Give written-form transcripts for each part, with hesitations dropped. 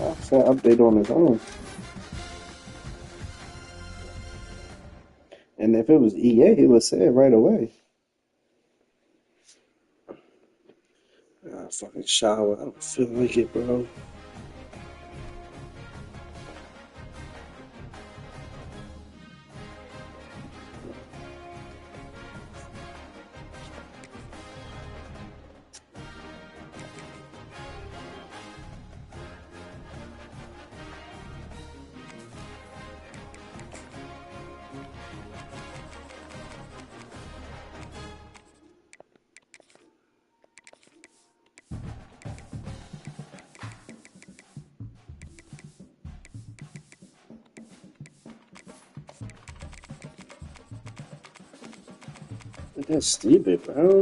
I said update on his own. And if it was EA, he would say it right away. Fucking shower. I don't feel like it, bro. That's stupid, bro.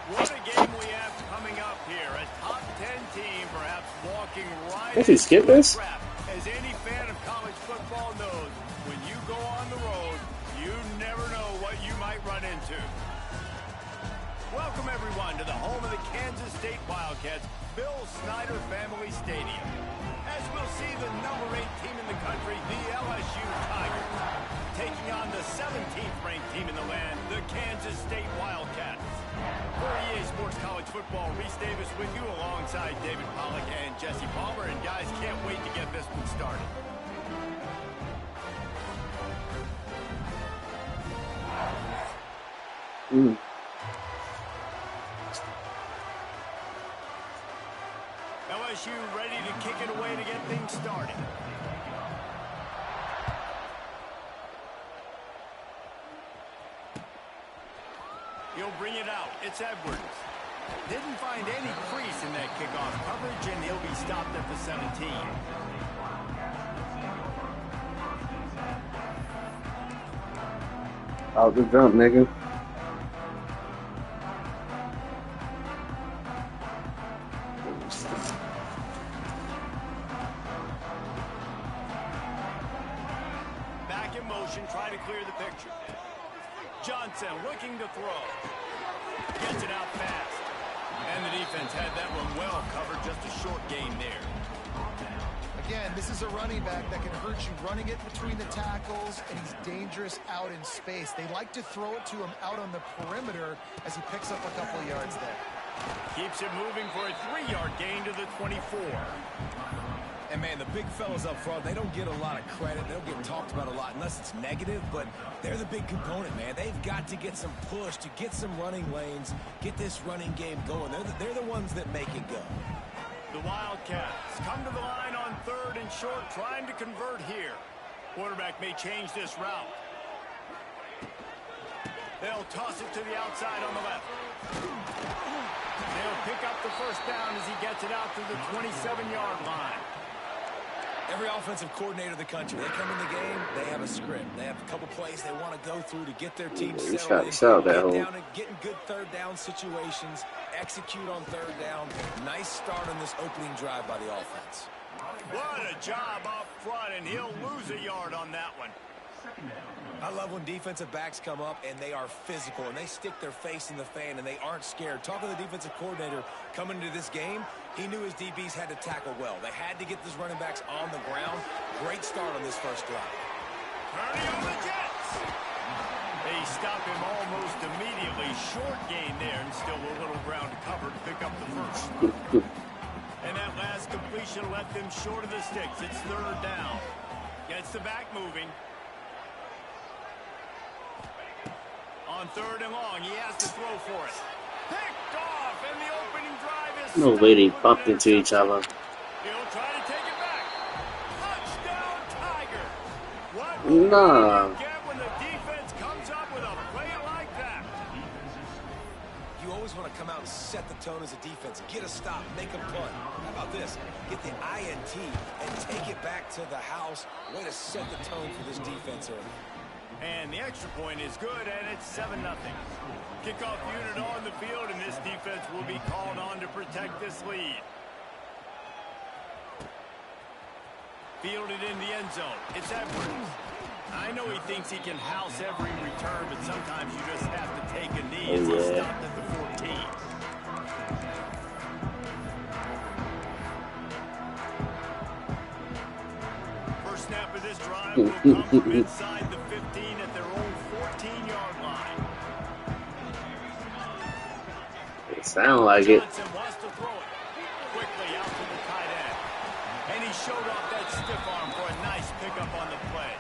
What a game we have coming up here. A top 10 team perhaps walking right Did he skip this? As any fan of college football knows, when you go on the road, you never know what you might run into. Welcome, everyone, to the home of the Kansas State Wildcats, Bill Snyder Family Stadium. As we'll see the number 8 team in the country, the LSU Tigers, taking on the 17th ranked team in the land, the Kansas State Wildcats. For EA Sports College Football, Reese Davis with you alongside David Pollack and Jesse Palmer. And guys, can't wait to get this one started. LSU ready to kick it away to get things started. He'll bring it out. It's Edwards. Didn't find any crease in that kickoff coverage, and he'll be stopped at the 17. Out the jump, nigga. Back in motion, try to clear the picture. Johnson looking to throw. Gets it out fast. And the defense had that one well covered, just a short gain there. Again, this is a running back that can hurt you running it between the tackles, and he's dangerous out in space. They like to throw it to him out on the perimeter as he picks up a couple of yards there. Keeps it moving for a 3-yard gain to the 24. And, man, the big fellas up front, they don't get a lot of credit. They don't get talked about a lot unless it's negative, but they're the big component, man. They've got to get some push, to get some running lanes, get this running game going. They're the ones that make it go. The Wildcats come to the line on 3rd and short, trying to convert here. Quarterback may change this route. They'll toss it to the outside on the left. They'll pick up the first down as he gets it out to the 27-yard line. Every offensive coordinator in the country, they come in the game, they have a script. They have a couple plays they want to go through to get their team settled in, get down and get in good third down situations, execute on third down. Nice start on this opening drive by the offense. What a job up front, and he'll lose a yard on that one. I love when defensive backs come up and they are physical and they stick their face in the fan and they aren't scared. Talking to the defensive coordinator coming into this game, he knew his DBs had to tackle well. They had to get these running backs on the ground. Great start on this first drive. Turning on the Jets. They stop him almost immediately. Short gain there, and still a little ground to cover to pick up the first. And that last completion left them short of the sticks. It's 3rd down. Gets the back moving. On 3rd and long, he has to throw for it. Picked off, and the opening drive is no way they bumped into each other. He'll try to take it back. Touchdown, Tiger. What Nah. will you get when the defense comes up with a play like that? You always want to come out and set the tone as a defense. Get a stop, make a punt. How about this? Get the INT and take it back to the house. Way to set the tone for this defense early. And the extra point is good, and it's 7-0. Kickoff unit on the field, and this defense will be called on to protect this lead. Fielded in the end zone. It's Edwards. I know he thinks he can house every return, but sometimes you just have to take a knee as he stopped at the 14. First snap of this drive will come from inside the 15 at their own 14-yard line. It sounds like it. Johnson wants to throw it quickly out to the tight end. And he showed off that stiff arm for a nice pickup on the play.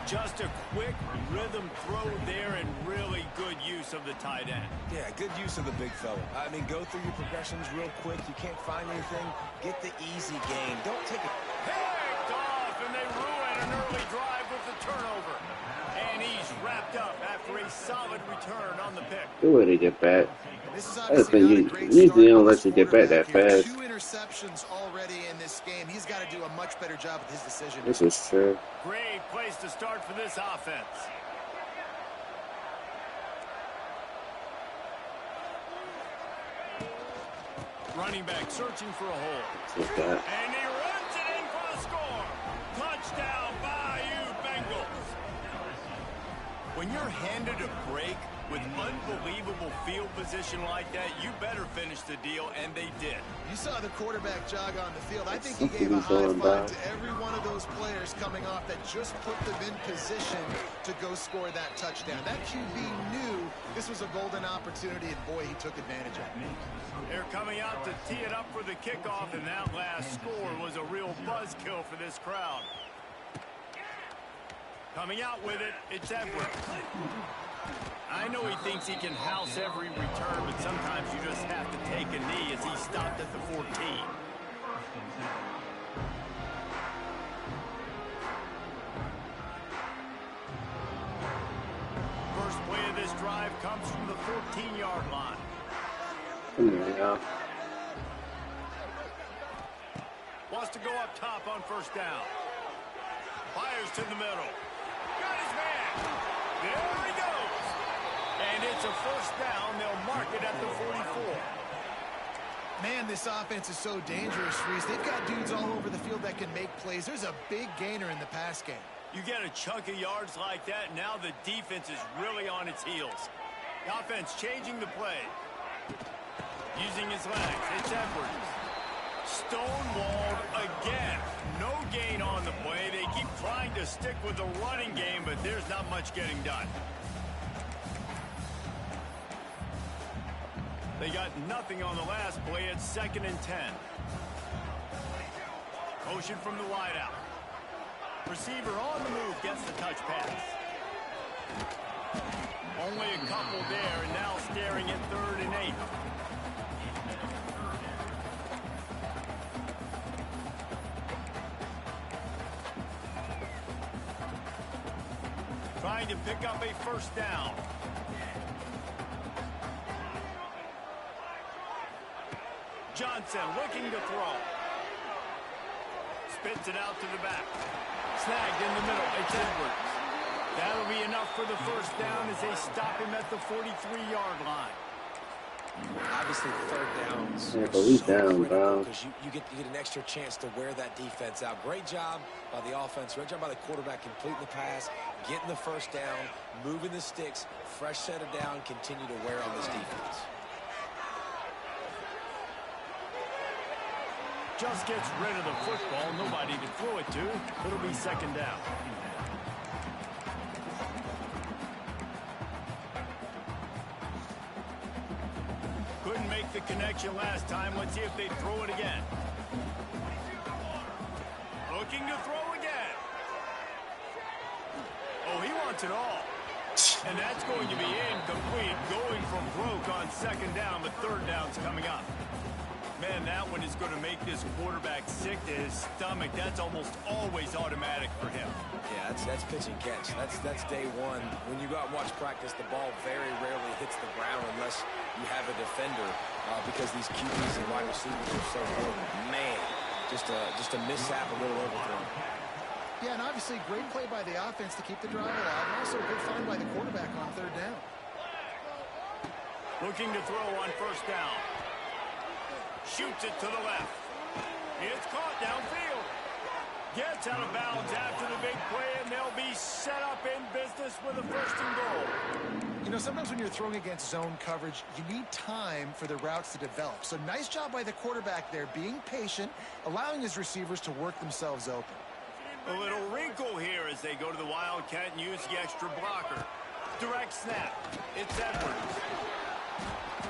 Just a quick rhythm throw there and really good use of the tight end. Yeah, good use of the big fella. I mean, go through your progressions real quick. You can't find anything. Get the easy gain. Don't take it. Picked off, and they ruin an early drive with the turnover. And he's wrapped up after a solid return on the pick. Good way to get back. This is That's obviously not a great start. usually don't let you get back that fast. 2 interceptions already in this game. He's got to do a much better job with his decision. This is true. Great place to start for this offense. Running back searching for a hole. Take that. And he runs it in for the score. Touchdown, Bayou Bengals. When you're handed a break with unbelievable field position like that, you better finish the deal, and they did. You saw the quarterback jog on the field. I think he gave a high five to every one of those players coming off that just put them in position to go score that touchdown. That QB knew this was a golden opportunity, and boy, he took advantage of it. They're coming out to tee it up for the kickoff, and that last score was a real buzzkill for this crowd. Coming out with it, it's Edwards. I know he thinks he can house every return, but sometimes you just have to take a knee as he stopped at the 14. First play of this drive comes from the 14-yard line. Yeah. Wants to go up top on first down. Fires to the middle. Got his man. There he goes. And it's a first down. They'll mark it at the 44. Man, this offense is so dangerous, Reese. They've got dudes all over the field that can make plays. There's a big gainer in the pass game. You get a chunk of yards like that, now the defense is really on its heels. The offense changing the play. Using his legs. It's Edwards. Stonewalled again. No gain on the play. They keep trying to stick with the running game, but there's not much getting done. They got nothing on the last play. It's 2nd and 10. Motion from the wideout. Receiver on the move gets the touch pass. Only a couple there, and now staring at 3rd and 8. Trying to pick up a first down. Johnson looking to throw. Spits it out to the back. Snagged in the middle. It's Edwards. That'll be enough for the first down as they stop him at the 43-yard line. Obviously, 3rd downs. Yeah, but we down, bro. Because you get an extra chance to wear that defense out. Great job by the offense. Great job by the quarterback completing the pass, getting the first down, moving the sticks, fresh set of down, continue to wear on this defense. Just gets rid of the football. Nobody to throw it to. It'll be 2nd down. Couldn't make the connection last time. Let's see if they throw it again. Looking to throw again. Oh, he wants it all. And that's going to be incomplete. Going from broke on 2nd down, but 3rd down's coming up. Man, that one is going to make this quarterback sick to his stomach. That's almost always automatic for him. Yeah, that's pitch and catch. That's day one. When you go out and watch practice, the ball very rarely hits the ground unless you have a defender because these QBs and wide receivers are so good. Man, just a mishap, a little overthrow. Yeah, and obviously great play by the offense to keep the drive alive, and also a good find by the quarterback on 3rd down. Looking to throw on first down. Shoots it to the left. It's caught downfield. Gets out of bounds after the big play, and they'll be set up in business with a 1st and goal. You know, sometimes when you're throwing against zone coverage, you need time for the routes to develop. So nice job by the quarterback there, being patient, allowing his receivers to work themselves open. A little wrinkle here as they go to the Wildcat and use the extra blocker. Direct snap. It's Edwards.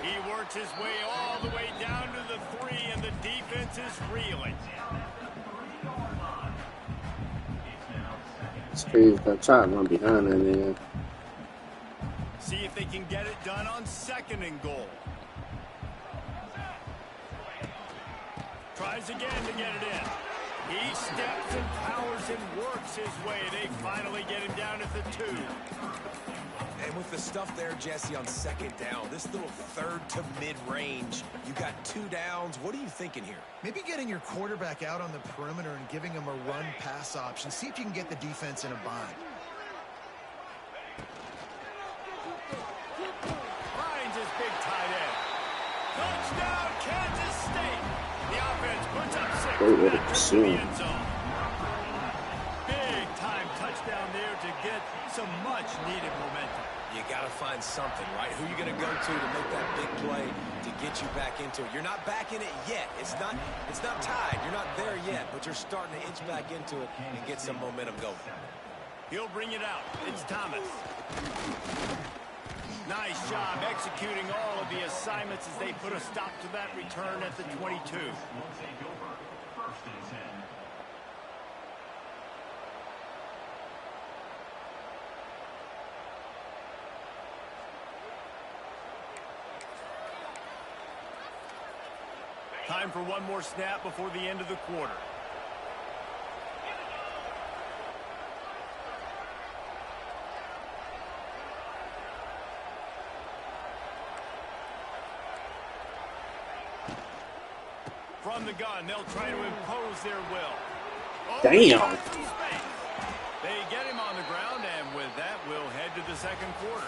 He works his way all the way down to the 3, and the defense is reeling. Streets got shot one behind that man. See if they can get it done on 2nd and goal. Tries again to get it in. He steps and powers and works his way. They finally get him down at the 2. And with the stuff there, Jesse, on 2nd down, this little 3rd to mid-range, you got 2 downs. What are you thinking here? Maybe getting your quarterback out on the perimeter and giving him a run-pass option. See if you can get the defense in a bind. Finds his big tight end. Touchdown, Kansas State. The offense puts up 6. Great way to pursue him. Big time touchdown there to get some much-needed momentum. You got to find something, right? Who are you going to go to make that big play to get you back into it? You're not back in it yet. It's not tied. You're not there yet, but you're starting to inch back into it and get some momentum going. He'll bring it out. It's Thomas. Nice job executing all of the assignments as they put a stop to that return at the 22. Time for one more snap before the end of the quarter. From the gun, they'll try to impose their will. Oh, Damn. They get him on the ground, and with that, we'll head to the 2nd quarter.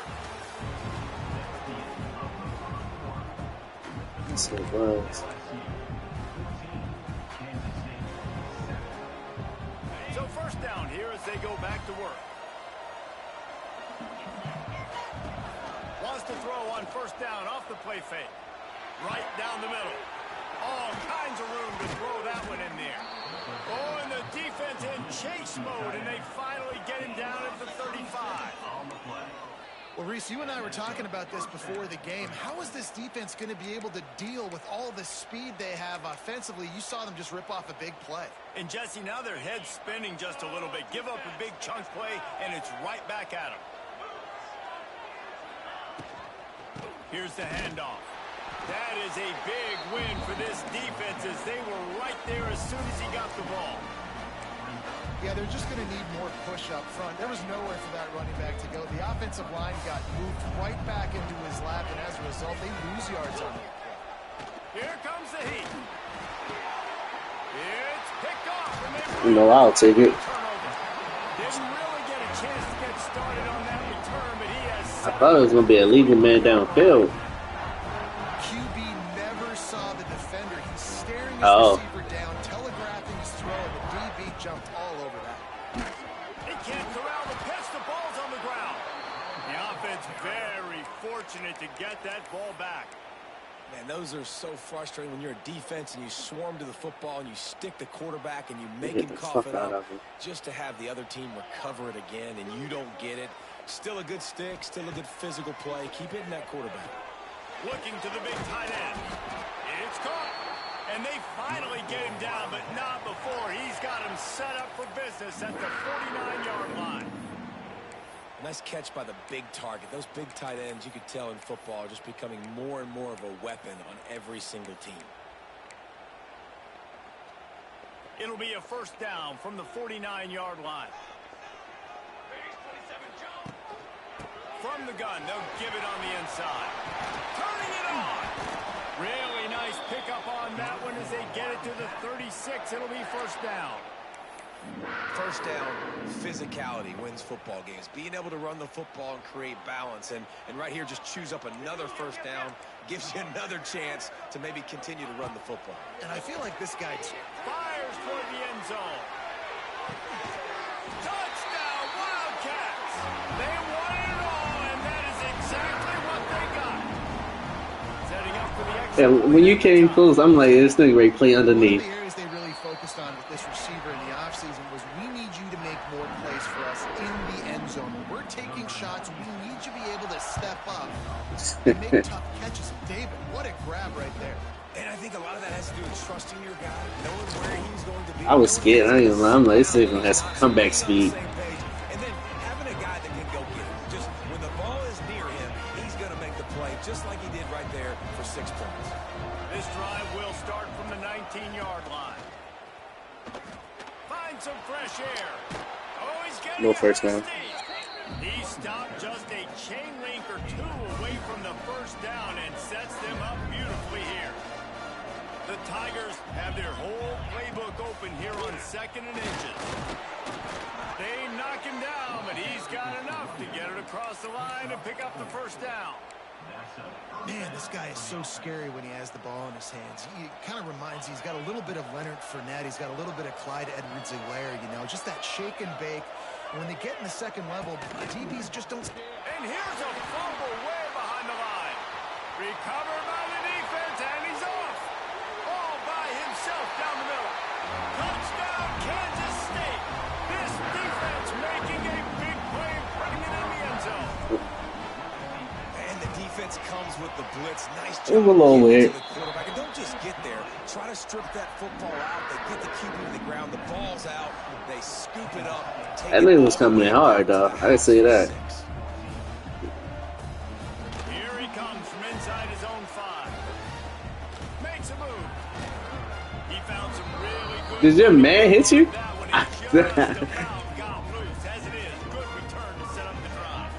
Yes, it was. So 1st down here as they go back to work. Wants to throw on 1st down off the play fake. Right down the middle. All kinds of room to throw that one in there. Oh, and the defense in chase mode, and they finally get him down at the 35. Well, Reese, you and I were talking about this before the game. How is this defense going to be able to deal with all the speed they have offensively? You saw them just rip off a big play. And Jesse, now their head's spinning just a little bit. Give up a big chunk play, and it's right back at them. Here's the handoff. That is a big win for this defense as they were right there as soon as he got the ball. Yeah, they're just going to need more push up front. There was nowhere for that running back to go. The offensive line got moved right back into his lap, and as a result, they lose yards on it. Here comes the heat. It's picked off, and they You know, I'll take it. didn't really get a chance to get started on that return, but he has. I thought it was going to be a leading man downfield. QB never saw the defender. He's staring his receiver down, telegraphing his throw, and the DB jumped all over that. He can't corral the pitch. The ball's on the ground. The offense very fortunate to get that ball back. Man, those are so frustrating when you're a defense and you swarm to the football and you stick the quarterback and you make him cough it up just to have the other team recover it again and you don't get it. Still a good stick, still a good physical play. Keep hitting that quarterback. Looking to the big tight end. It's caught. And they finally get him down, but not before. He's got him set up for business at the 49-yard line. Nice catch by the big target. Those big tight ends, you could tell in football, are just becoming more and more of a weapon on every single team. It'll be a 1st down from the 49-yard line. From the gun, they'll give it on the inside. Turning it on. Really nice pickup on that one as they get it to the 36. It'll be 1st down. 1st down, physicality wins football games. Being able to run the football and create balance. And right here, just choose up another 1st down. Gives you another chance to maybe continue to run the football. And I feel like this guy fires toward the end zone. Yeah, when you came close, I'm like, this thing ready to play One of the underneath. areas they really focused on with this receiver in the offseason was we need you to make more plays for us in the end zone. When we're taking shots, we need you to be able to step up and make tough catches. And David, what a grab right there. And I think a lot of that has to do with trusting your guy, knowing where he's going to be, I was knowing if scared. he's I ain't going to gonna lie. I'm like, this sit thing down gonna when have he some wants to, comeback being on the speed. same page, and then having a guy that can go get it. Just when the ball is near him, he's going to make the play, just like he did right there for 6 points. This drive will start from the 19-yard line. Find some fresh air. Oh, he's getting No ahead first of down. steam. He stopped just a chain link or two away from the first down and sets them up beautifully here. The Tigers have their whole playbook open here on 2nd and inches. They knock him down, but he's got enough to get it across the line and pick up the first down. Man, this guy is so scary when he has the ball in his hands. He kind of reminds you, he's got a little bit of Leonard Fournette. He's got a little bit of Clyde Edwards-Helaire, you know, just that shake and bake. And when they get in the second level, the DBs just don't... And here's a fumble way behind the line. Recovered by the defense, and he's off. All by himself down the middle. Touchdown, Kansas State. This defense making a big play and putting it in the end zone. And the defense comes with the blitz. Nice It was job a little getting weird. to the quarterback. And don't just get there. Try to strip that football out. They get the QB to the ground. The ball's out. They scoop it up. Take That it nigga was all the coming way in hard, back to though. the I can say house that. for 6. Here he comes from inside his own 5. Makes a move. He found some really good... Did your man hit you? That one, he just about got loose. As it is, good return to set up the drive.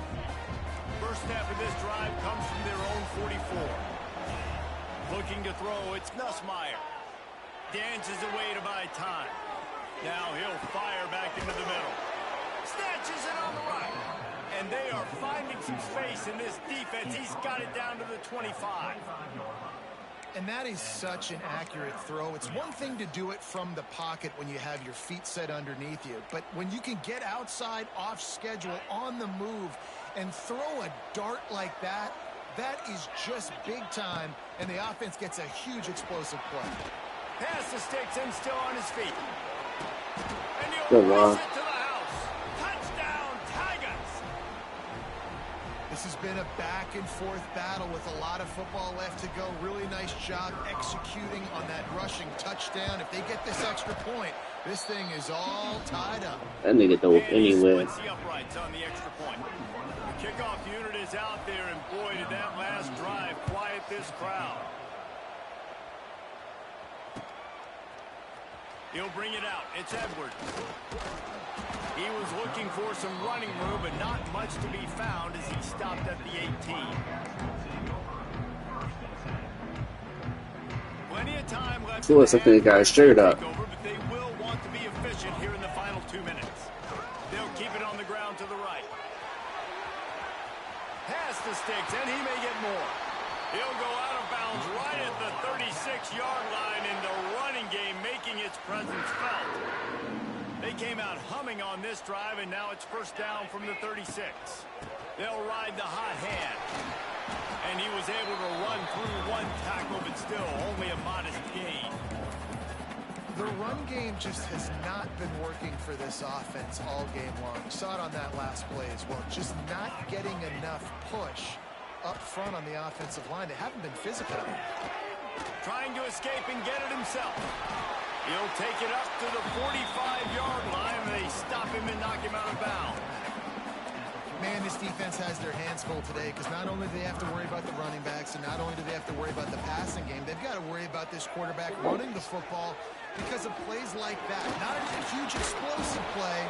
First snap of this drive comes from their own 44. Looking to throw, it's Nussmeier. Dances away to buy time. Now he'll fire back into the middle. Snatches it on the right. And they are finding some space in this defense. He's got it down to the 25. And that is such an accurate throw. It's one thing to do it from the pocket when you have your feet set underneath you, but when you can get outside, off schedule, on the move, and throw a dart like that, that is just big time, and the offense gets a huge explosive play. Pass the sticks and still on his feet. And Good he'll one. race it to the house. Touchdown, Tigers! This has been a back-and-forth battle with a lot of football left to go. Really nice job executing on that rushing touchdown. If they get this extra point, this thing is all tied up. That nigga throw And he anywhere. splits the uprights on the extra point. The kickoff unit is out there, and boy, did that last drive quiet this crowd. He'll bring it out. It's Edwards. He was looking for some running room, but not much to be found as he stopped at the 18. Plenty of time left. Of course, I think he got his shirt up. But they will want to be efficient here in the final 2 minutes. They'll keep it on the ground to the right. Pass the sticks, and he may get more. He'll go out of bounds right at the 36-yard line, and the running game making its presence felt. They came out humming on this drive, and now it's first down from the 36. They'll ride the hot hand. And he was able to run through one tackle, but still only a modest gain. The run game just has not been working for this offense all game long. We saw it on that last play as well. Just not getting enough push up front on the offensive line. They haven't been physical. Trying to escape and get it himself. He'll take it up to the 45-yard line. They stop him and knock him out of bounds. Man, this defense has their hands full today because not only do they have to worry about the running backs and not only do they have to worry about the passing game, they've got to worry about this quarterback running the football because of plays like that. Not a huge explosive play,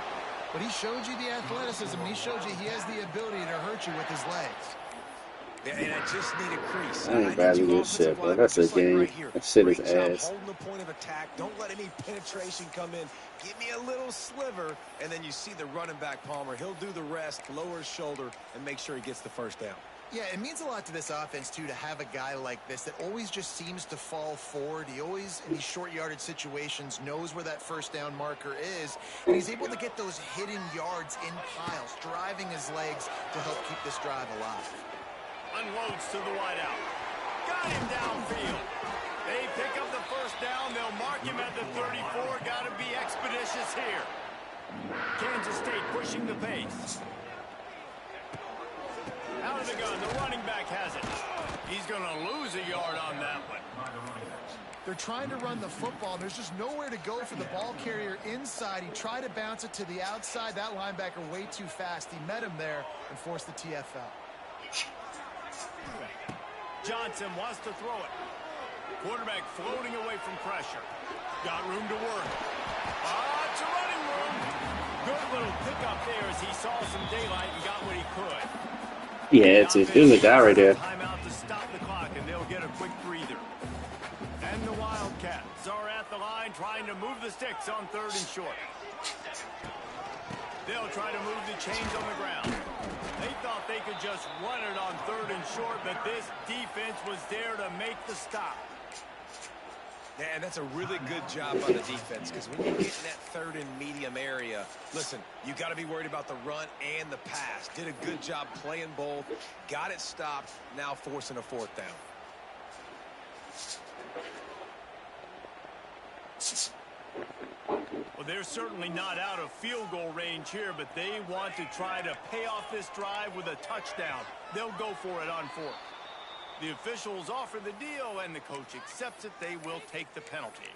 but he showed you the athleticism. He showed you he has the ability to hurt you with his legs. And I just need a crease. I ain't bad at this shit, bro. That's a game. That shit is ass. Holding the point of attack. Don't let any penetration come in. Give me a little sliver, and then you see the running back, Palmer. He'll do the rest, lower his shoulder, and make sure he gets the first down. Yeah, it means a lot to this offense, too, to have a guy like this that always just seems to fall forward. He always, in these short yardage situations, knows where that first down marker is, and he's able to get those hidden yards in piles, driving his legs to help keep this drive alive. Unloads to the wideout. Got him downfield. They pick up the first down. They'll mark him at the 34. Got to be expeditious here. Kansas State pushing the pace. Out of the gun, the running back has it. He's going to lose a yard on that one. They're trying to run the football. There's just nowhere to go for the ball carrier inside. He tried to bounce it to the outside. That linebacker way too fast. He met him there and forced the TFL. Johnson wants to throw it. Quarterback floating away from pressure. Got room to work. It's a running room. Good little pickup there as he saw some daylight and got what he could. Yeah, there's a guy right there. Timeout to stop the clock, and they'll get a quick breather. And the Wildcats are at the line trying to move the sticks on 3rd and short. They'll try to move the chains on the ground. They thought they could just run it on 3rd and short, but this defense was there to make the stop. Yeah, and that's a really good job by the defense, because when you get in that 3rd and medium area, listen, you got to be worried about the run and the pass. Did a good job playing both, got it stopped, now forcing a 4th down. Well, they're certainly not out of field goal range here, but they want to try to pay off this drive with a touchdown. They'll go for it on 4th. The officials offer the deal, and the coach accepts it. They will take the penalty.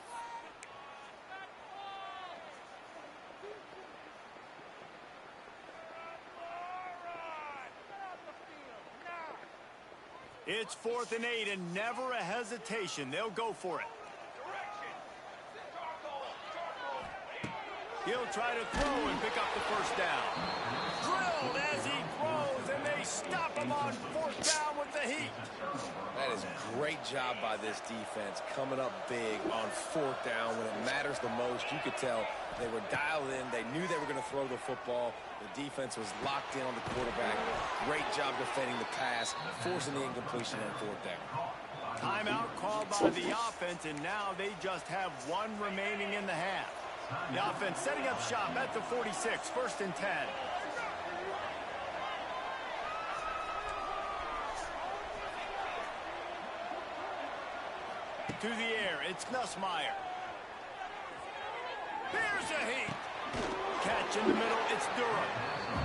It's 4th and 8, and never a hesitation. They'll go for it. He'll try to throw and pick up the first down. Drilled as he throws, and they stop him on 4th down with the heat. That is a great job by this defense, coming up big on 4th down when it matters the most. You could tell they were dialed in. They knew they were going to throw the football. The defense was locked in on the quarterback. Great job defending the pass, forcing the incompletion on 4th down. Timeout called by the offense, and now they just have one remaining in the half. The offense setting up shop at the 46, 1st and 10. To the air, it's Nussmeier. There's a heat. Catch in the middle, it's Durham.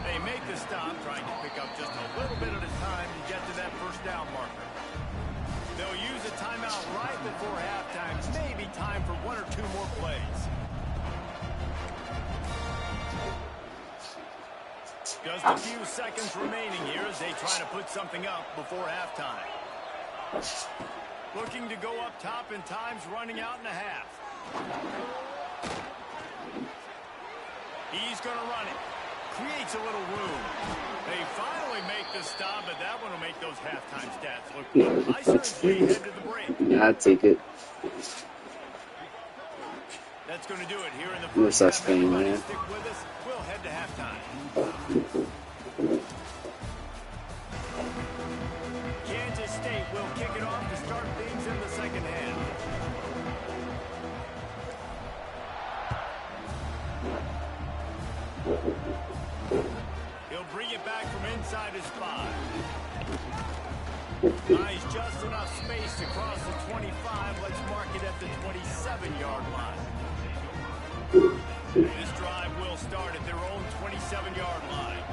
They make the stop, trying to pick up just a little bit at a time to get to that first down marker. They'll use a timeout right before halftime. Maybe time for 1 or 2 more plays. Just a few seconds remaining here as they try to put something up before halftime. Looking to go up top, and time's running out in a half. He's going to run it. Creates a little room. They finally make the stop, but that one will make those halftime stats look good. Nicer as we head to the break. I'll take it. That's going to do it here in the What's first half. that thing, Everybody man? stick with us. We'll head to halftime. Kansas State will kick it off to start things in the second half. He'll bring it back from inside his 5. Nice, just enough space to cross the 25. Let's mark it at the 27-yard line. This drive will start at their own 27-yard line.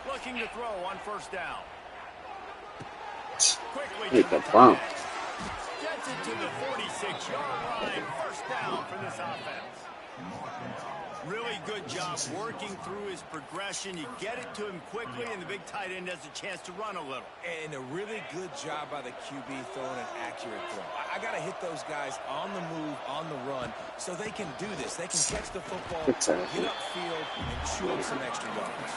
Looking to throw on first down. Quickly to the bump. Gets it to the 46-yard line. First down for this offense. Really good job working through his progression. You get it to him quickly, and the big tight end has a chance to run a little. And a really good job by the QB throwing an accurate throw. I got to hit those guys on the move, on the run, so they can do this. They can catch the football, get upfield, and chew up some extra yards.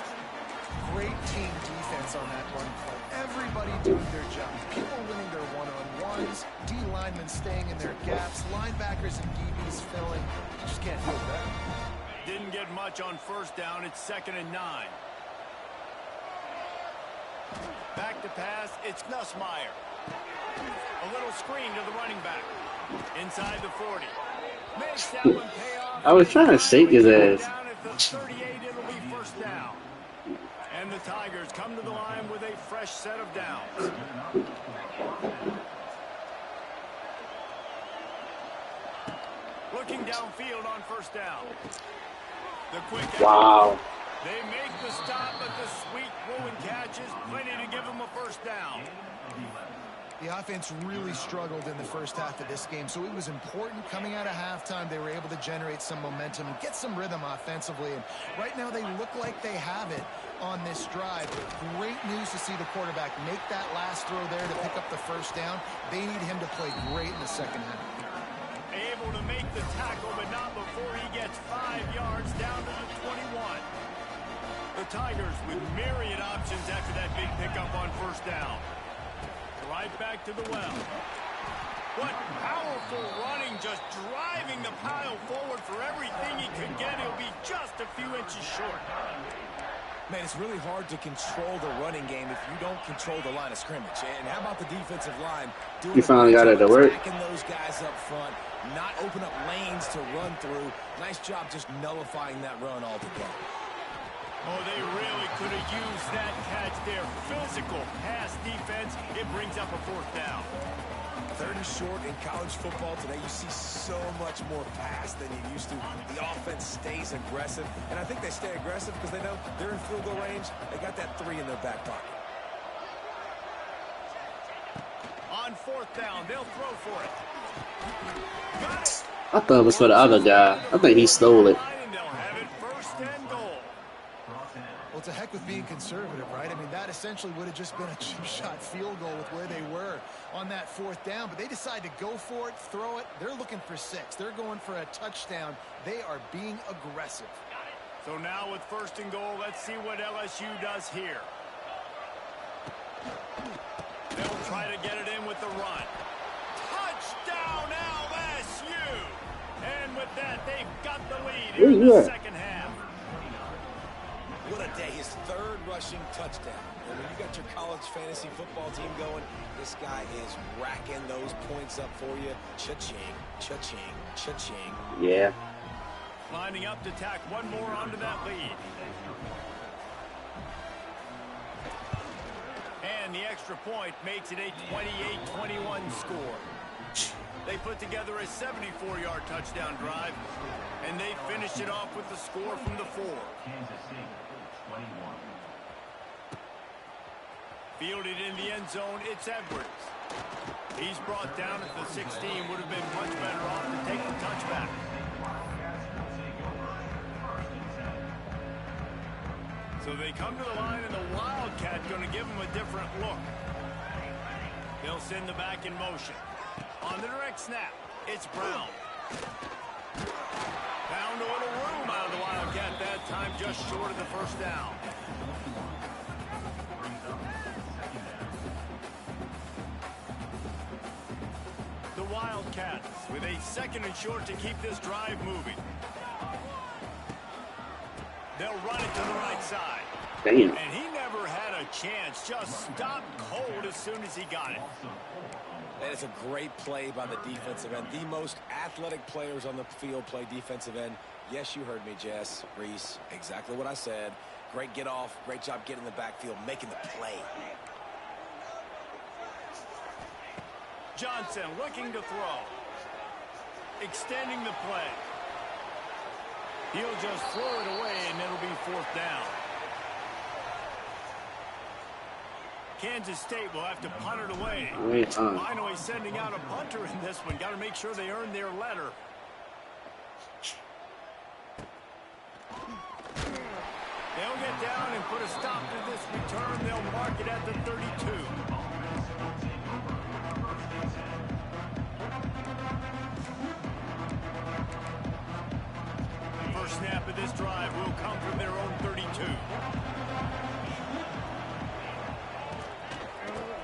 Great team defense on that run play. Everybody doing their job. People winning their one-on-ones, D linemen staying in their gaps, linebackers and DBs filling. You just can't feel better. Didn't get much on first down. It's 2nd and 9. Back to pass. It's Nussmeier. A little screen to the running back. Inside the 40. Makes that one pay off. I was trying to shake his ass. Down at the 38, it'll be first down. And the Tigers come to the line with a fresh set of downs. Looking downfield on first down. The quick Wow. They make the stop, but the sweet throwing catch is plenty to give them a first down. The offense really struggled in the first half of this game, so it was important coming out of halftime. They were able to generate some momentum and get some rhythm offensively. And right now they look like they have it on this drive. Great news to see the quarterback make that last throw there to pick up the first down. They need him to play great in the second half. Able to make the tackle, but not before he gets 5 yards down to the 21. The Tigers with myriad options after that big pickup on first down. Right back to the well. What powerful running, just driving the pile forward for everything he could get. He'll be just a few inches short. Man, it's really hard to control the running game if you don't control the line of scrimmage. And how about the defensive line doing You finally got it to work. attacking those guys up front, not open up lanes to run through. Nice job just nullifying that run altogether. Oh, they really could have used that catch there. Physical pass defense. It brings up a fourth down. 3rd and short in college football today. You see so much more pass than you used to. The offense stays aggressive, and I think they stay aggressive because they know they're in field goal range. They got that 3 in their back pocket. On fourth down, they'll throw for it. Got it. I thought it was for the other guy. I think he stole it. And they'll have it 1st and goal. Well, it's a heck with being conservative, right? I mean, that essentially would have just been a chip shot field goal with where they were on that 4th down. But they decide to go for it, throw it. They're looking for 6. They're going for a touchdown. They are being aggressive. So now with 1st and goal, let's see what LSU does here. They'll try to get it in with the run. Touchdown LSU! And with that, they've got the lead here in the second half. What a day. His 3rd rushing touchdown. And when you got your college fantasy football team going, this guy is racking those points up for you. Cha-ching, cha-ching, cha-ching. Yeah. Lining up to tack one more onto that lead. And the extra point makes it a 28-21 score. They put together a 74-yard touchdown drive, and they finished it off with the score from the 4. Fielded in the end zone, it's Edwards. He's brought down at the 16. Would have been much better off to take the touchback. So they come to the line, and the Wildcat going to give them a different look. They'll send the back in motion. On the direct snap, it's Brown. Found a little room out of the Wildcat that time, just short of the 1st down. The Wildcats with a 2nd and short to keep this drive moving. They'll run it to the right side. Damn. And he never had a chance. Just stopped cold as soon as he got it. That is a great play by the defensive end. The most athletic players on the field play defensive end. Yes, you heard me, Jess, Reese. Exactly what I said. Great get off. Great job getting in the backfield, making the play. Johnson looking to throw. Extending the play. He'll just throw it away, and it'll be 4th down. Kansas State will have to punt it away. Finally sending out a punter in this one. Got to make sure they earn their letter. They'll get down and put a stop to this return. They'll mark it at the 32. First snap of this drive will come from their own 32.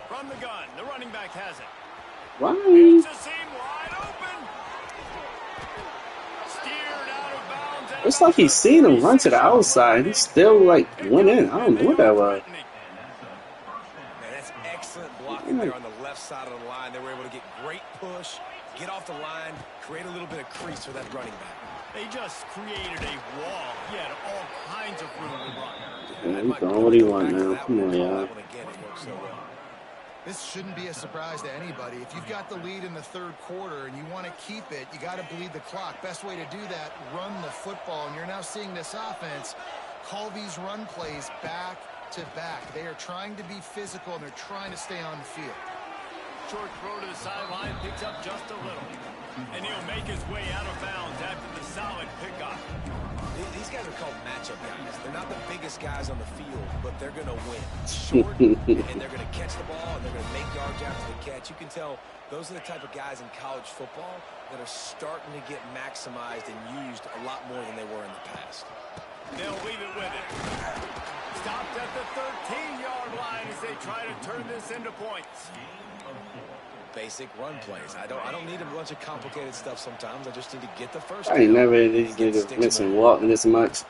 From the gun, the running back has it. Why? It's a seam wide open. Steered out of bounds. It's like he's seen him run to the outside. He still, like, went in. I don't know what that was. Man, that's excellent blocking there on the left side of the line. They were able to get great push, get off the line, create a little bit of crease for that running back. They just created a wall. He had all kinds of room to run. Man, he's doing what he want now. Come on, y'all. This shouldn't be a surprise to anybody. If you've got the lead in the third quarter and you want to keep it, you got to bleed the clock. Best way to do that, run the football. And you're now seeing this offense call these run plays back to back. They are trying to be physical, and they're trying to stay on the field. Short throw to the sideline, picks up just a little. And he'll make his way out of bounds after the solid pickup. These guys are called matchup guys. They're not the biggest guys on the field, but they're going to win. Short, and they're going to catch the ball, and they're going to make yards after the catch. You can tell those are the type of guys in college football that are starting to get maximized and used a lot more than they were in the past. They'll leave it with it. Stopped at the 13-yard line as they try to turn this into points. Basic run plays. I don't need a bunch of complicated stuff sometimes. I just need to get the first. I ain't never had these niggas missing walking this much.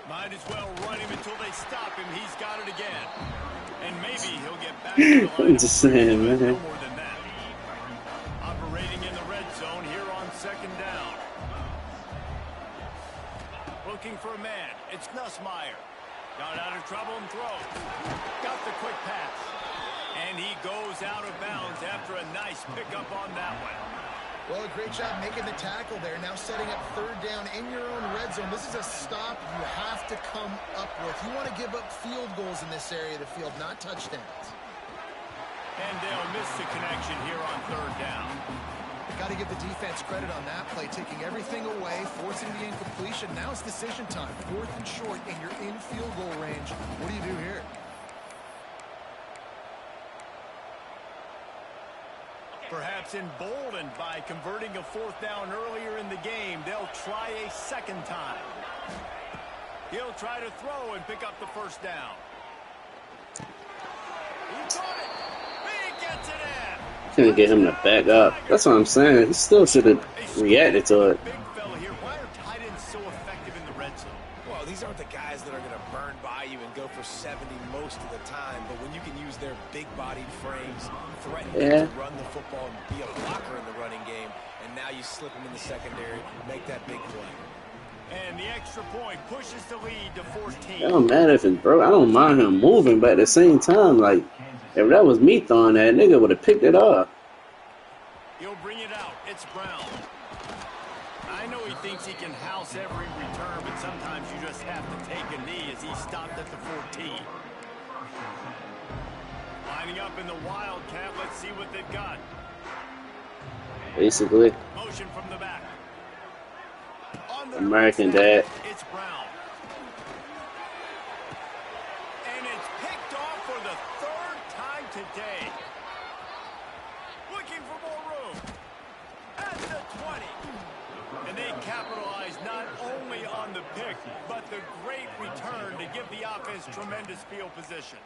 Might as well run him until they stop him. He's got it again. And maybe he'll get back to the line. I'm just saying, man. No more than that. Operating in the red zone here on second down. Looking for a man. It's Nussmeier. Got out of trouble and throws. Got the quick pass. And he goes out of bounds after a nice pickup on that one. Well, a great job making the tackle there. Now setting up third down in your own red zone. This is a stop you have to come up with. You want to give up field goals in this area of the field, not touchdowns. And they'll miss the connection here on third down. Got to give the defense credit on that play, taking everything away, forcing the incompletion. Now it's decision time. 4th and short, and you're in field goal range. What do you do here? Perhaps emboldened by converting a 4th down earlier in the game, they'll try a second time. He'll try to throw and pick up the first down. He got it. He gets it in. Couldn't get him to back up. That's what I'm saying. He still should have reacted to it. Big fella here. Why are tight ends so effective in the red zone? Well, these aren't the guys that are going to burn by you and go for 70 most of the time, but when you can use their big-bodied frames, threaten to run the football and be a blocker in the running game, and now you slip them in the secondary, make that big play. And the extra point pushes the lead to 14. It don't matter if it's broke. I don't mind him moving, but at the same time, like, if that was me throwing that, nigga would have picked it up. He'll bring it out. It's Brown. I know he thinks he can house every return, but sometimes you just have to take a knee as he stopped at the 14. Lining up in the Wildcat. Let's see what they've got. Basically. Motion from the back. American Dad. It's Brown. And it's picked off for the 3rd time today. Looking for more room. At the 20. And they capitalize not only on the pick, but the great return to give the offense tremendous field position.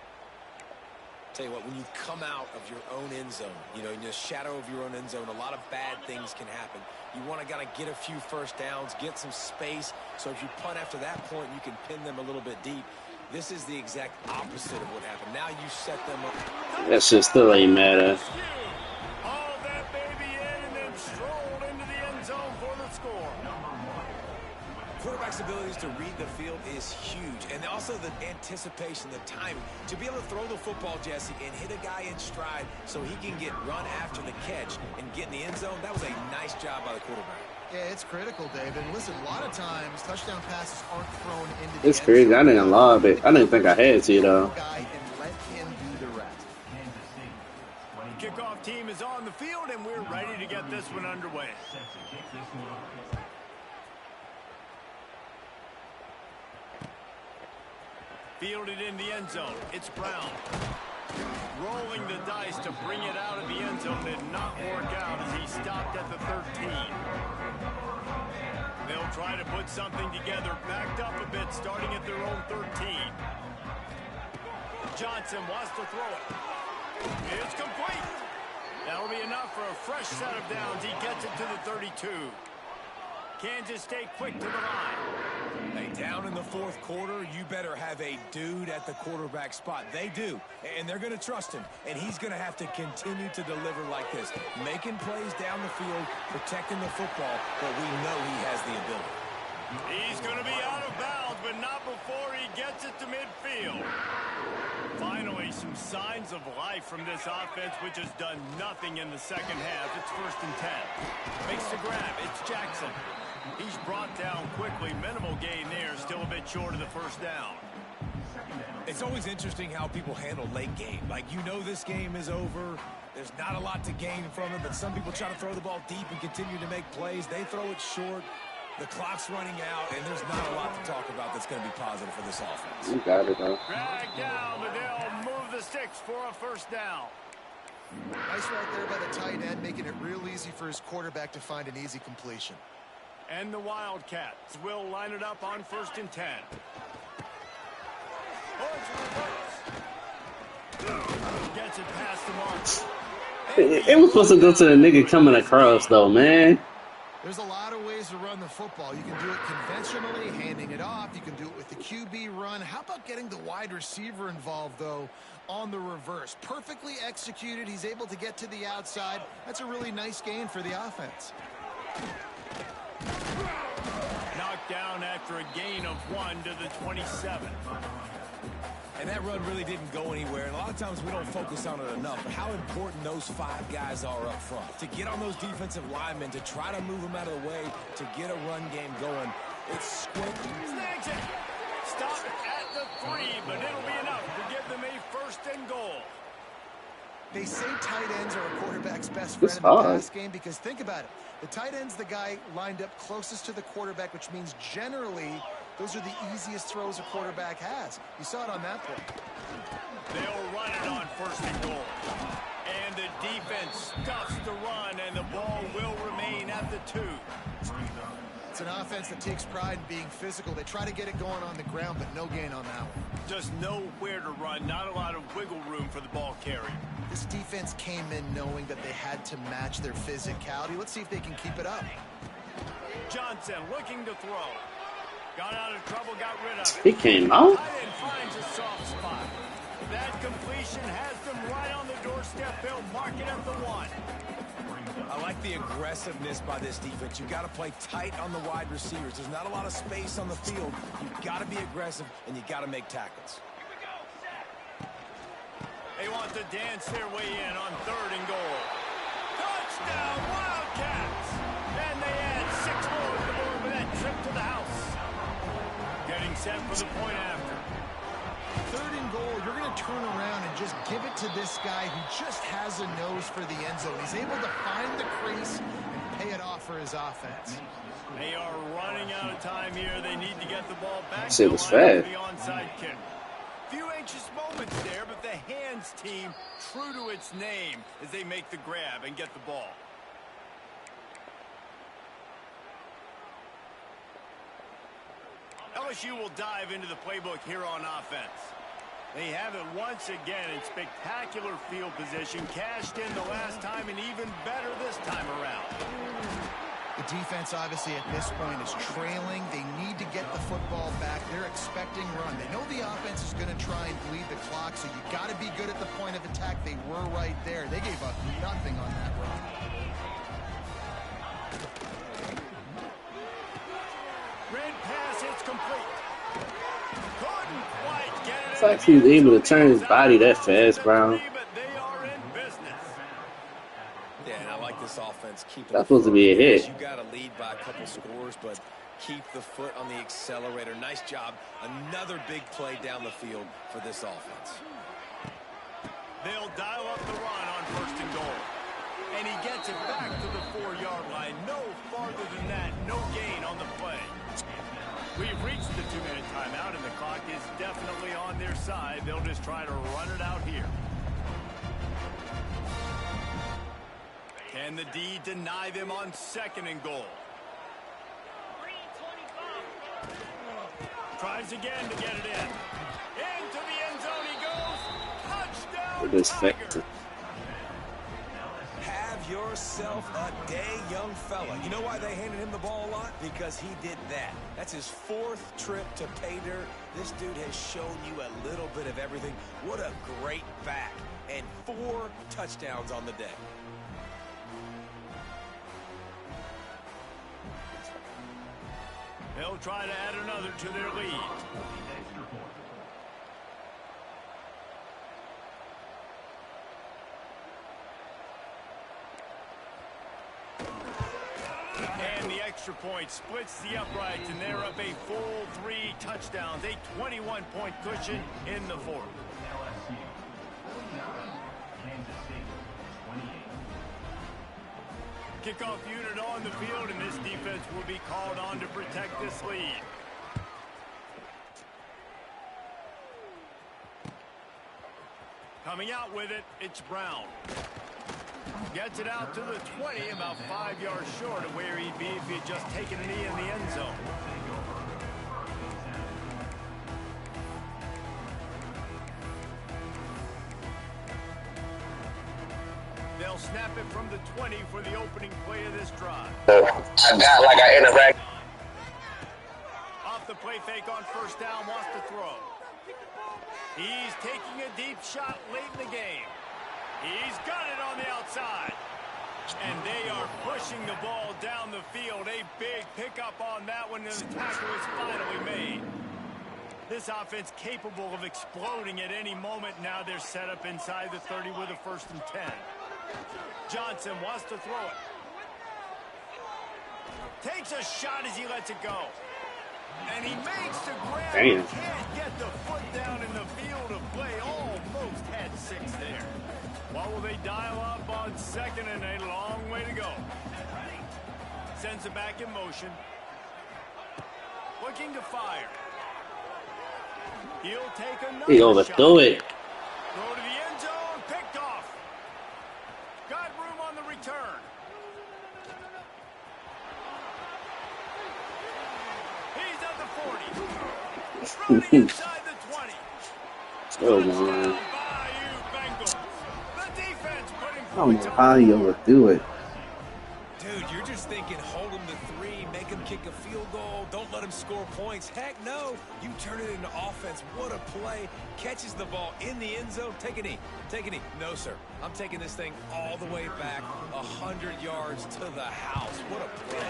Tell you what, when you come out of your own end zone, you know, in the shadow of your own end zone, a lot of bad things can happen. You want to get a few first downs, get some space, so if you punt after that point, you can pin them a little bit deep. This is the exact opposite of what happened. Now you set them up. That shit still ain't matter. All that baby in and then strolled into the end zone for the score. Quarterback's abilities to read the field is huge, and also the anticipation, the timing. To be able to throw the football, Jesse, and hit a guy in stride so he can get run after the catch and get in the end zone, that was a nice job by the quarterback. Yeah, it's critical, David. Listen, a lot of times touchdown passes aren't thrown into the It's crazy. I didn't lob it. I didn't think I had to, though. guy and let him do the rest. Kickoff team is on the field, and we're ready to get this one underway. Fielded in the end zone. It's Brown. Rolling the dice to bring it out of the end zone did not work out as he stopped at the 13. They'll try to put something together, backed up a bit, starting at their own 13. Johnson wants to throw it. It's complete. That'll be enough for a fresh set of downs. He gets it to the 32. Kansas State quick to the line. Hey, down in the fourth quarter, you better have a dude at the quarterback spot. They do, and they're going to trust him, and he's going to have to continue to deliver like this, making plays down the field, protecting the football, but we know he has the ability. He's going to be out of bounds, but not before he gets it to midfield. Finally, some signs of life from this offense, which has done nothing in the second half. It's 1st and 10. Makes the grab. It's Jackson. He's brought down quickly. Minimal gain there. Still a bit short of the first down. It's always interesting how people handle late game. Like, you know this game is over. There's not a lot to gain from it, but some people try to throw the ball deep and continue to make plays. They throw it short. The clock's running out, and there's not a lot to talk about that's going to be positive for this offense. You got it, though. Drag down, but they'll move the sticks for a first down. Nice right there by the tight end, making it real easy for his quarterback to find an easy completion. And the Wildcats will line it up on 1st and 10. Gets it past the mark. It was supposed to go to the nigga coming across, though, man. There's a lot of ways to run the football. You can do it conventionally, handing it off. You can do it with the QB run. How about getting the wide receiver involved, though, on the reverse? Perfectly executed. He's able to get to the outside. That's a really nice gain for the offense. Knocked down after a gain of 1 to the 27. And that run really didn't go anywhere. And a lot of times we don't focus on it enough. But how important those 5 guys are up front. To get on those defensive linemen, to try to move them out of the way, to get a run game going. It's squinting. Snags it. Stop at the 3, but it'll be enough to give them a 1st and goal. They say tight ends are a quarterback's best friend in the pass game because think about it. The tight end's the guy lined up closest to the quarterback, which means generally those are the easiest throws a quarterback has. You saw it on that play. They'll run it on 1st and goal. And the defense stuffs the run, and the ball will remain at the 2. It's an offense that takes pride in being physical. They try to get it going on the ground, but no gain on that one. Just nowhere to run, not a lot of wiggle room for the ball carrier. This defense came in knowing that they had to match their physicality. Let's see if they can keep it up. Johnson looking to throw. Got out of trouble, got rid of it. He came out. Tight end finds a soft spot. That completion has them right on the doorstep. They'll mark it at the 1. I like the aggressiveness by this defense. You've got to play tight on the wide receivers. There's not a lot of space on the field. You've got to be aggressive, and you've got to make tackles. They want to dance their way in on 3rd and goal. Touchdown, Wildcats! And they add 6 more to the board with that trip to the house. Getting set for the point after. 3rd and goal, you're going to turn around and just give it to this guy who just has a nose for the end zone. He's able to find the crease and pay it off for his offense. They are running out of time here. They need to get the ball back. It was fast. The onside kick. Few anxious moments there, but the hands team true to its name as they make the grab and get the ball. LSU will dive into the playbook here on offense. They have it once again in spectacular field position, cashed in the last time and even better this time around. The defense, obviously, at this point is trailing. They need to get the football back. They're expecting run. They know the offense is going to try and bleed the clock, so you got to be good at the point of attack. They were right there. They gave up nothing on that run. Red pass, it's complete. Couldn't quite get it. It's like he's able to turn his body that fast, Brown. But they are in business. Yeah, and I like this offense. That's supposed to be a hit. You got to lead by a couple scores, but keep the foot on the accelerator. Nice job. Another big play down the field for this offense. They'll dial up the run on 1st and goal. And he gets it back to the 4-yard line. No farther than that. No gain on the play. We've reached the 2-minute timeout, and the clock is definitely on their side. They'll just try to run it out here. Can the D deny them on 2nd and goal? Tries again to get it in. Into the end zone he goes. Touchdown, It is Tigers. Have yourself a day, young fella. You know why they handed him the ball a lot? Because he did that. That's his 4th trip to pay dirt. This dude has shown you a little bit of everything. What a great back. And 4 touchdowns on the day. They'll try to add another to their lead. And the extra point splits the uprights, and they're up a full 3 touchdowns, a 21-point cushion in the 4th. Kickoff unit on the field, and this defense will be called on to protect this lead. Coming out with it, it's Brown. Gets it out to the 20, about 5 yards short of where he'd be if he had just taken a knee in the end zone. They'll snap it from the 20 for the opening play of this drive. I got like I interact. Off the play fake on first down, wants to throw. He's taking a deep shot late in the game. He's got it on the outside. And they are pushing the ball down the field. A big pickup on that one, and the tackle is finally made. This offense capable of exploding at any moment. Now they're set up inside the 30 with a 1st and 10. Johnson wants to throw it. Takes a shot as he lets it go. And he makes the grab. Damn. Can't get the foot down in the field of play. Almost had 6 there. What will they dial up on 2nd and a long way to go? Sends it back in motion. Looking to fire. He'll take another He shot. overthrew it. Throw to the end zone. Picked off. Got room on the return. He's at the 40. Running inside the 20. Oh, Touchdown, man. Bayou Bengals. The defense putting I don't points know on how he overthrew it. Dude, you're just thinking hold him to 3, make him kick a field goal, don't let him score points. Heck no, you turn it into offense. What a play. Catches the ball in the end zone. Take a knee. Take a knee. No, sir. I'm taking this thing all the way back 100 yards to the house. What a play.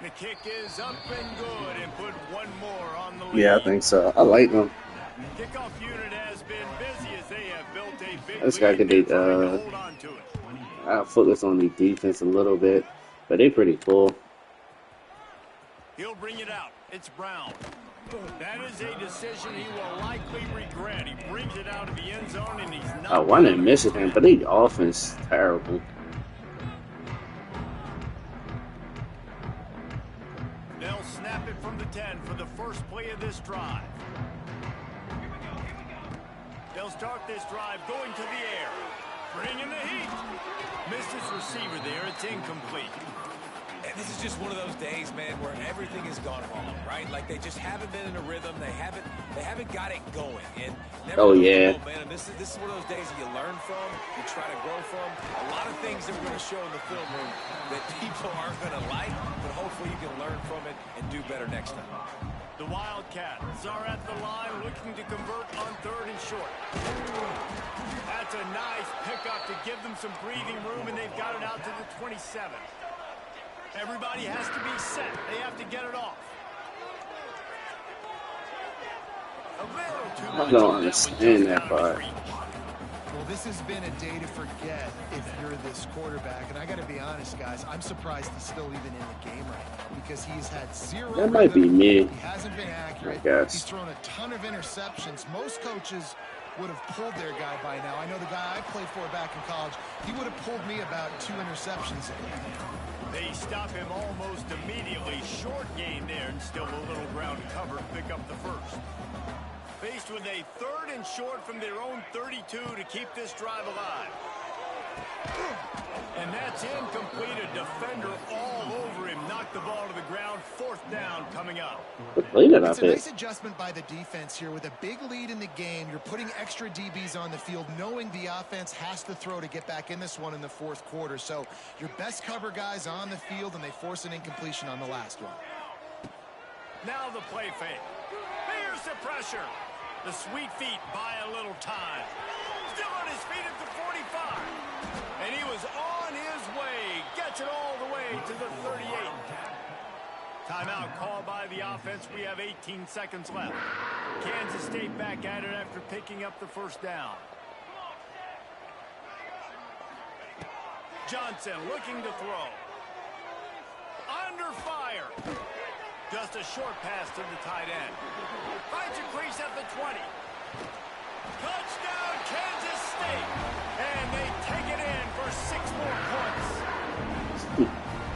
The kick is up and good, and put one more on the lead. Yeah, I think so. I like him. Kickoff unit has been busy as they have built a big This guy lead. could They're be, trying to hold on to it. I'll focus on the defense a little bit, but they pretty full. He'll bring it out. It's Brown. That is a decision he will likely regret. He brings it out of the end zone, and he's not. I wanted Michigan, but their offense is terrible. They'll snap it from the 10 for the first play of this drive. They'll start this drive going to the air. Bringing the heat. Missed his receiver there. It's incomplete. And this is just one of those days, man, where everything has gone wrong, right? Like they just haven't been in a rhythm. They haven't got it going. And never Oh, yeah. man, this is one of those days that you learn from, you try to grow from. A lot of things that we're going to show in the film room that people aren't going to like, but hopefully you can learn from it and do better next time. The Wildcats are at the line looking to convert on 3rd and short. That's a nice pickup to give them some breathing room, and they've got it out to the 27. Everybody has to be set. They have to get it off. A little too much I don't on that one, understand just that out of part. his reach. Well, this has been a day to forget if you're this quarterback. And I got to be honest, guys, I'm surprised he's still even in the game right now because he's had 0. That might be rhythm. me. He hasn't been accurate. I guess. He's thrown a ton of interceptions. Most coaches would have pulled their guy by now. I know the guy I played for back in college, he would have pulled me about 2 interceptions. They stop him almost immediately. Short gain there, and still a little ground to cover to pick up the first. Faced with a 3rd and short from their own 32 to keep this drive alive. And that's incomplete. A defender all over him. Knocked the ball to the ground. 4th down coming up. It's a nice adjustment by the defense here. With a big lead in the game, you're putting extra DBs on the field, knowing the offense has to throw to get back in this one in the fourth quarter. So your best cover guys on the field, and they force an incompletion on the last one. Now the play fake. Here's the pressure. The sweet feet buy a little time. Still on his feet at the 45. And he was on his way. Gets it all the way to the 38. Timeout called by the offense. We have 18 seconds left. Kansas State back at it after picking up the first down. Johnson looking to throw. Under fire. Just a short pass to the tight end. Finds a crease at the 20. Touchdown, Kansas State. And they take it in for 6 more points.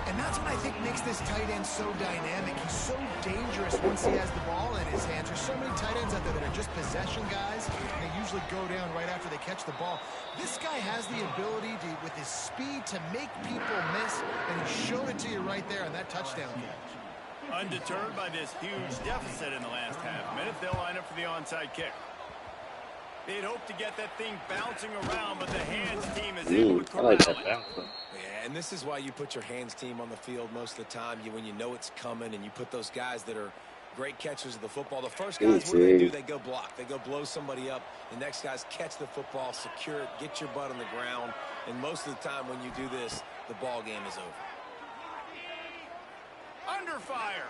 And that's what I think makes this tight end so dynamic. He's so dangerous once he has the ball in his hands. There's so many tight ends out there that are just possession guys, and they usually go down right after they catch the ball. This guy has the ability to, with his speed, to make people miss, and he showed it to you right there on that touchdown catch. Undeterred by this huge deficit in the last half minute, they'll line up for the onside kick. They'd hope to get that thing bouncing around, but the hands team is able to corral it. Yeah, and this is why you put your hands team on the field most of the time. When you know it's coming, and you put those guys that are great catchers of the football. The first guys, what do? They go block. They go blow somebody up. The next guys catch the football, secure it, get your butt on the ground. And most of the time when you do this, the ball game is over. Under fire.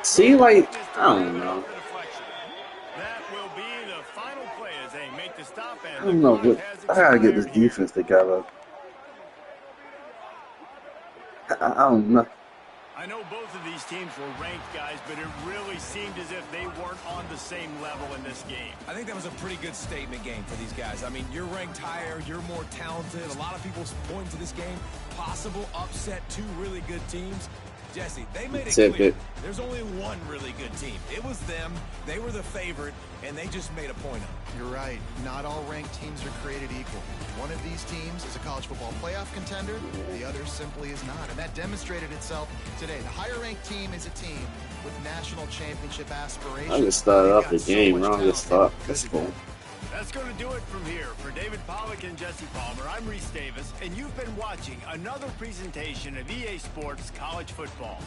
See, like, I don't know. That will be the final play as they make the stop. I don't know, but I gotta get this defense together. I don't know. I know both of these teams were ranked, guys, but it really seemed as if they weren't on the same level in this game. I think that was a pretty good statement game for these guys. I mean, you're ranked higher, you're more talented. A lot of people point to this game. Possible upset, 2 really good teams. Jesse, they made it clear there's only one really good team. It was them. They were the favorite, and they just made a point of it. You're right. Not all ranked teams are created equal. One of these teams is a college football playoff contender. The other simply is not, and that demonstrated itself today. The higher-ranked team is a team with national championship aspirations. I just started off the game wrong. Let's start. Let's go. That's going to do it from here. For David Pollack and Jesse Palmer, I'm Reese Davis, and you've been watching another presentation of EA Sports College Football.